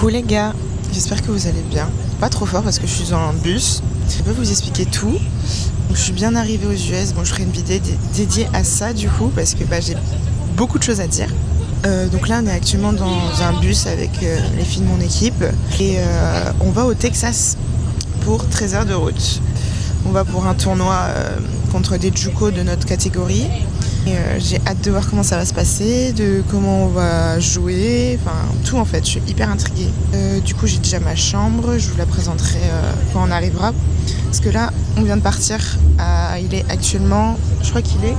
Coucou les gars, j'espère que vous allez bien. Pas trop fort parce que je suis dans un bus. Je peux vous expliquer tout. Donc, je suis bien arrivée aux US. Bon, je ferai une vidéo dédiée à ça du coup parce que j'ai beaucoup de choses à dire. Donc là, on est actuellement dans un bus avec les filles de mon équipe et on va au Texas pour 13 heures de route. On va pour un tournoi contre des JUCO de notre catégorie. J'ai hâte de voir comment ça va se passer, de comment on va jouer, enfin tout en fait, je suis hyper intriguée. Du coup j'ai déjà ma chambre, je vous la présenterai quand on arrivera. Parce que là on vient de partir, il est actuellement, je crois qu'il est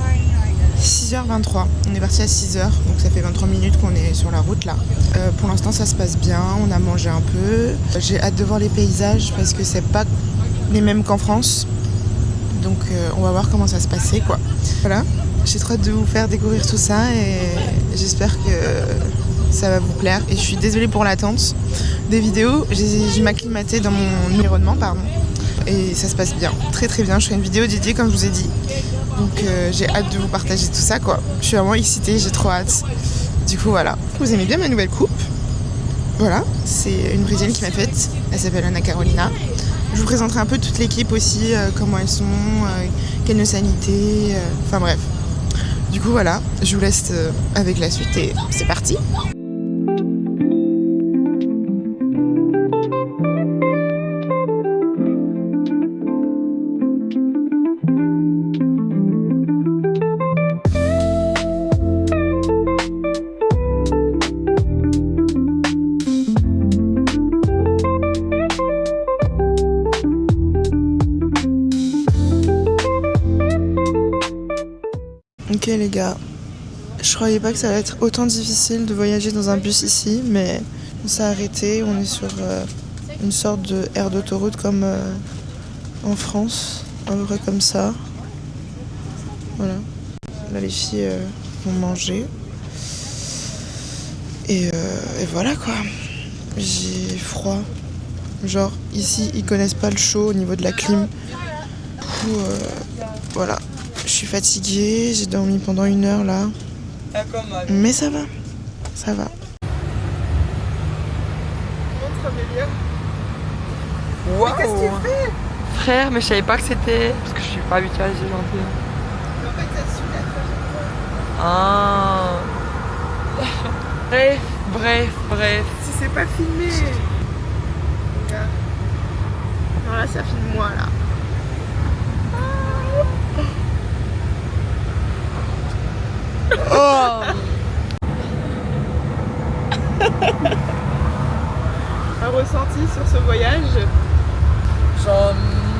6h23. On est parti à 6h, donc ça fait 23 minutes qu'on est sur la route là. Pour l'instant ça se passe bien, on a mangé un peu. J'ai hâte de voir les paysages parce que c'est pas les mêmes qu'en France. Donc on va voir comment ça se passait quoi. Voilà. J'ai trop hâte de vous faire découvrir tout ça et j'espère que ça va vous plaire. Et je suis désolée pour l'attente des vidéos. Je m'acclimatais dans mon environnement, pardon. Et ça se passe bien, très très bien. Je ferai une vidéo dédiée comme je vous ai dit. Donc j'ai hâte de vous partager tout ça quoi. Je suis vraiment excitée, j'ai trop hâte. Du coup voilà. Vous aimez bien ma nouvelle coupe? Voilà, c'est une brésilienne qui m'a faite. Elle s'appelle Ana Carolina. Je vous présenterai un peu toute l'équipe aussi, comment elles sont, quelle nationalité, enfin bref. Du coup voilà, je vous laisse avec la suite et c'est parti. Ok les gars, je croyais pas que ça allait être autant difficile de voyager dans un bus ici, mais on s'est arrêté, on est sur une sorte de aire d'autoroute comme en France, à peu près comme ça. Voilà, là les filles vont manger. Et voilà quoi, j'ai froid. Genre ici ils connaissent pas le chaud au niveau de la clim. Du coup voilà, je suis fatiguée, j'ai dormi pendant 1 heure là. Mais ça va, ça va. Waouh! Qu'est-ce que tu fais? Frère, mais je savais pas que c'était. Parce que je suis pas habituée à ce genre de. En fait ça suit la trajectoire. Ah! Bref. Si c'est pas filmé. Regarde. Non là ça filme moi là. Oh! Un ressenti sur ce voyage? J'en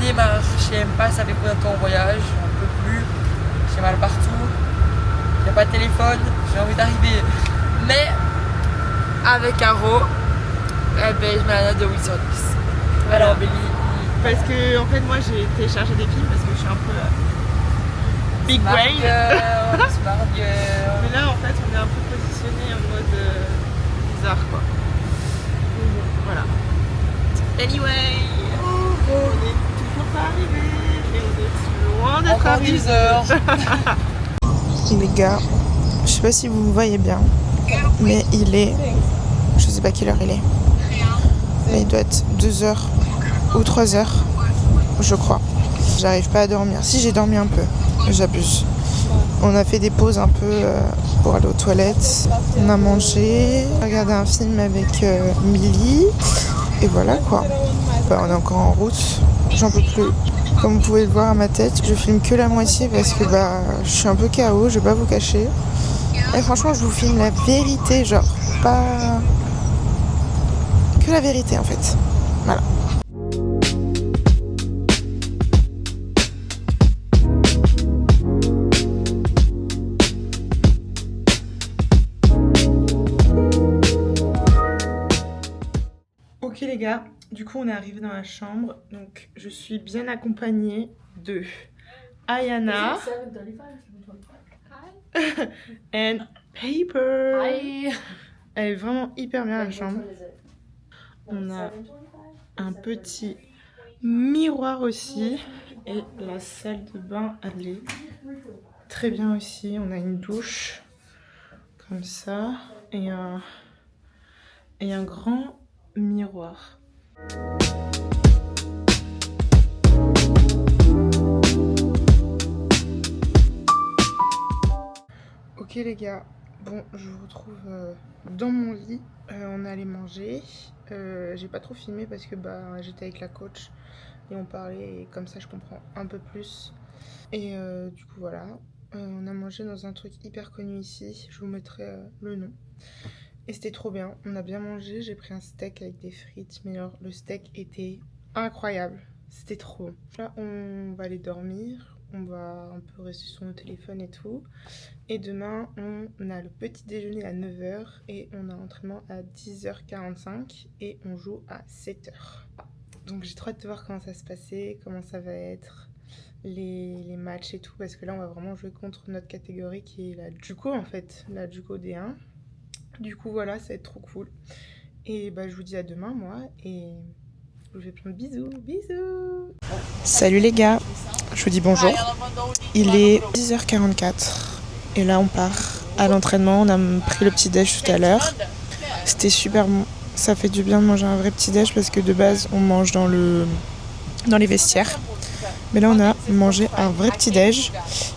ai marre. Je sais même pas ça fait combien de temps on voyage. J'en peux plus. J'ai mal partout. Y'a pas de téléphone. J'ai envie d'arriver. Mais avec Caro, eh ben, je mets la note de 8 sur 10. Voilà. Alors, Béli. Parce que en fait moi j'ai téléchargé des films parce que je suis un peu big brain. Smart girl. Mais là en fait on est un peu positionné en mode bizarre quoi. Voilà. Anyway, on est toujours pas arrivé et on est loin d'être Encore arrivé. 10 heures. Les gars, je sais pas si vous me voyez bien, mais il est, je sais pas quelle heure il est, mais il doit être 2h ou 3h, je crois. J'arrive pas à dormir. Si, j'ai dormi un peu, j'abuse. On a fait des pauses un peu pour aller aux toilettes. On a mangé, regardé un film avec Milly. Et voilà quoi. On est encore en route. J'en peux plus. Comme vous pouvez le voir à ma tête, je filme que la moitié parce que je suis un peu KO, je vais pas vous cacher. Et franchement, je vous filme la vérité, genre pas que la vérité en fait. Voilà. Ok les gars, du coup on est arrivé dans la chambre, donc je suis bien accompagnée de Ayana and Paper. Hi. Elle est vraiment hyper bien la chambre. On a un petit miroir aussi et la salle de bain elle est très bien aussi. On a une douche comme ça et un grand miroir. Ok les gars, bon je vous retrouve dans mon lit, on est allé manger, j'ai pas trop filmé parce que j'étais avec la coach et on parlait et comme ça je comprends un peu plus et du coup voilà, on a mangé dans un truc hyper connu ici, je vous mettrai le nom et c'était trop bien, on a bien mangé, j'ai pris un steak avec des frites mais alors le steak était incroyable, c'était trop bon. Là on va aller dormir. On va un peu rester sur nos téléphones et tout. Et demain, on a le petit déjeuner à 9h et on a entraînement à 10h45 et on joue à 7h. Donc j'ai trop hâte de voir comment ça va se passer, comment ça va être, les matchs et tout. Parce que là, on va vraiment jouer contre notre catégorie qui est la Juco en fait, la Juco D1. Du coup, voilà, ça va être trop cool. Et je vous dis à demain, moi. Et je vous fais plein de bisous. Bisous. Salut les gars. Je vous dis bonjour, il est 10h44 et là on part à l'entraînement, on a pris le petit déj tout à l'heure, c'était super bon, ça fait du bien de manger un vrai petit déj parce que de base on mange dans les vestiaires, mais là on a mangé un vrai petit déj,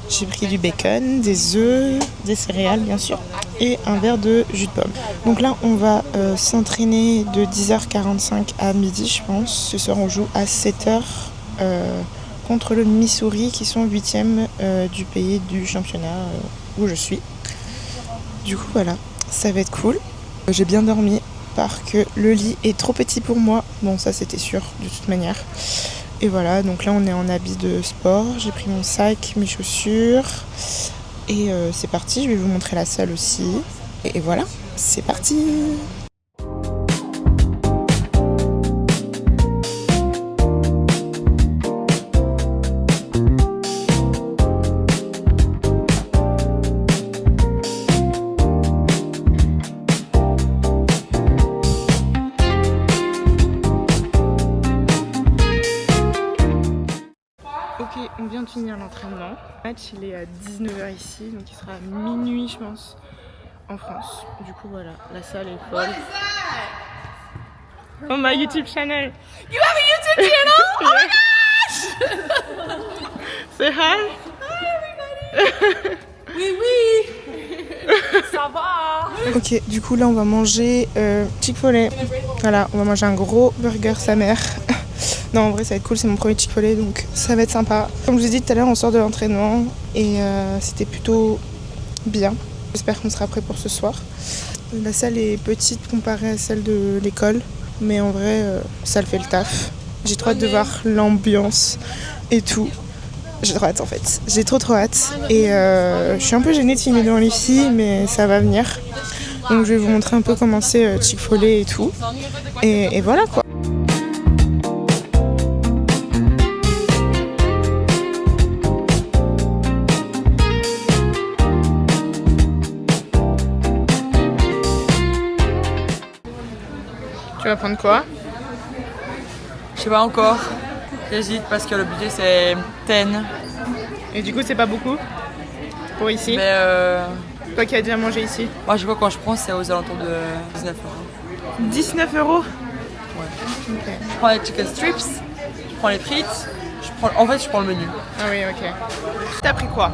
j'ai pris du bacon, des œufs, des céréales bien sûr et un verre de jus de pomme. Donc là on va s'entraîner de 10h45 à midi je pense, ce soir on joue à 7h. Contre le Missouri qui sont 8e du pays du championnat où je suis. Du coup voilà, ça va être cool. J'ai bien dormi parce que le lit est trop petit pour moi. Bon ça c'était sûr de toute manière. Et voilà, donc là on est en habit de sport. J'ai pris mon sac, mes chaussures. Et c'est parti, je vais vous montrer la salle aussi. Et voilà, c'est parti. Ok, on vient de finir l'entraînement. Le match il est à 19h ici, donc il sera à minuit je pense en France. Du coup voilà, la salle est folle. Oh my YouTube channel! You have a YouTube channel? Oh my gosh! Say hi! Hi everybody! Oui oui! Ça va! Ok, du coup là on va manger Chick-fil-A. Voilà, on va manger un gros burger sa mère. Non, en vrai, ça va être cool, c'est mon premier Chick-fil-A, donc ça va être sympa. Comme je vous ai dit tout à l'heure, on sort de l'entraînement et c'était plutôt bien. J'espère qu'on sera prêt pour ce soir. La salle est petite comparée à celle de l'école, mais en vrai, ça le fait le taf. J'ai trop hâte de voir l'ambiance et tout. J'ai trop hâte en fait. J'ai trop hâte. Et je suis un peu gênée de filmer devant les filles, mais ça va venir. Donc je vais vous montrer un peu comment c'est Chick-fil-A et tout. Et voilà quoi. Tu vas prendre quoi? Je sais pas encore. J'hésite parce que le budget c'est 10. Et du coup c'est pas beaucoup pour ici? Mais Toi qui as déjà mangé ici? moi je vois quand je prends c'est aux alentours de 19 €. 19 €? Ouais. Ok. Je prends les chicken strips, je prends les frites, en fait je prends le menu. Ah oui, ok. T'as pris quoi?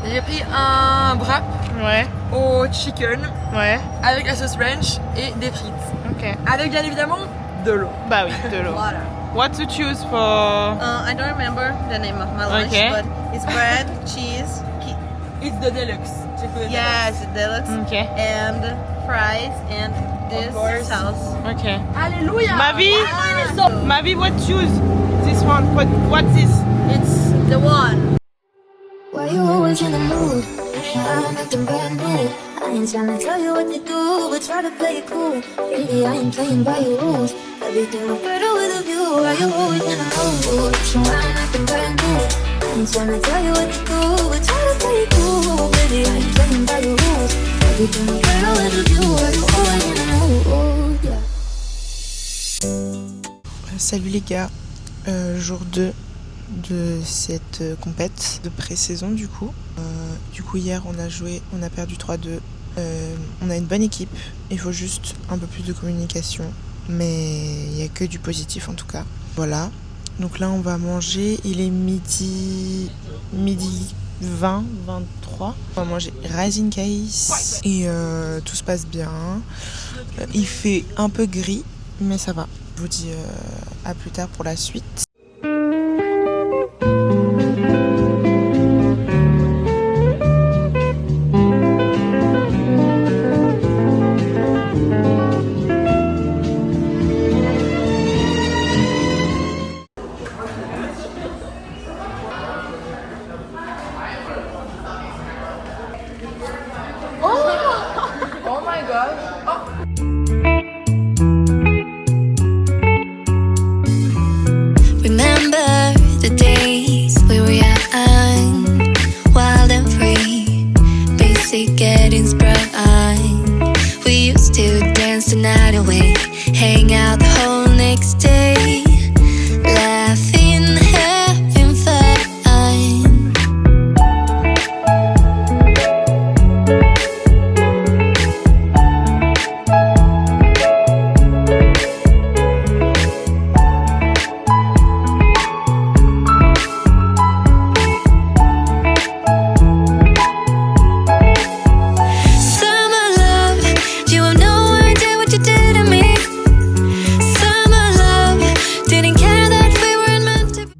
J'ai pris un wrap Ouais, au chicken ouais, avec la sauce ranch et des frites. ok. Avec bien évidemment de l'eau. Bah oui, de l'eau. Water. What to choose for? I don't remember the name of my lunch, Okay. but it's bread, cheese, It's the deluxe. yes, deluxe, Ok, and fries, and this course. sauce. ok. Alléluia! Mavi, what choose? This one, what's this? It's the one. Why you always in the mood? I'm acting brand new. I ain't tryna tell you what to do, but try to play it cool. Baby, I ain't playing by your rules. Everything look better with a view. Why you always in the mood? So I'm acting brand new. I ain't tryna tell you what to do, but try to play it cool. Baby, I ain't playing by your rules. Everything look better with a view. Why you always in the mood? Yeah. Salut les gars, jour 2 de cette compète de pré-saison du coup. Hier on a joué, on a perdu 3-2. On a une bonne équipe, il faut juste un peu plus de communication mais il n'y a que du positif en tout cas. Voilà, donc là on va manger, il est midi 20, 23. On va manger Rising Case et tout se passe bien. Il fait un peu gris, mais ça va. Je vous dis à plus tard pour la suite. Oh my god. Remember the days we were young, wild and free, basic getting sprung. We used to dance the night away, hang out the whole next day, laughing, having fun. Summer love, you have no idea what you did to me. Summer love, didn't care that we weren't meant to be.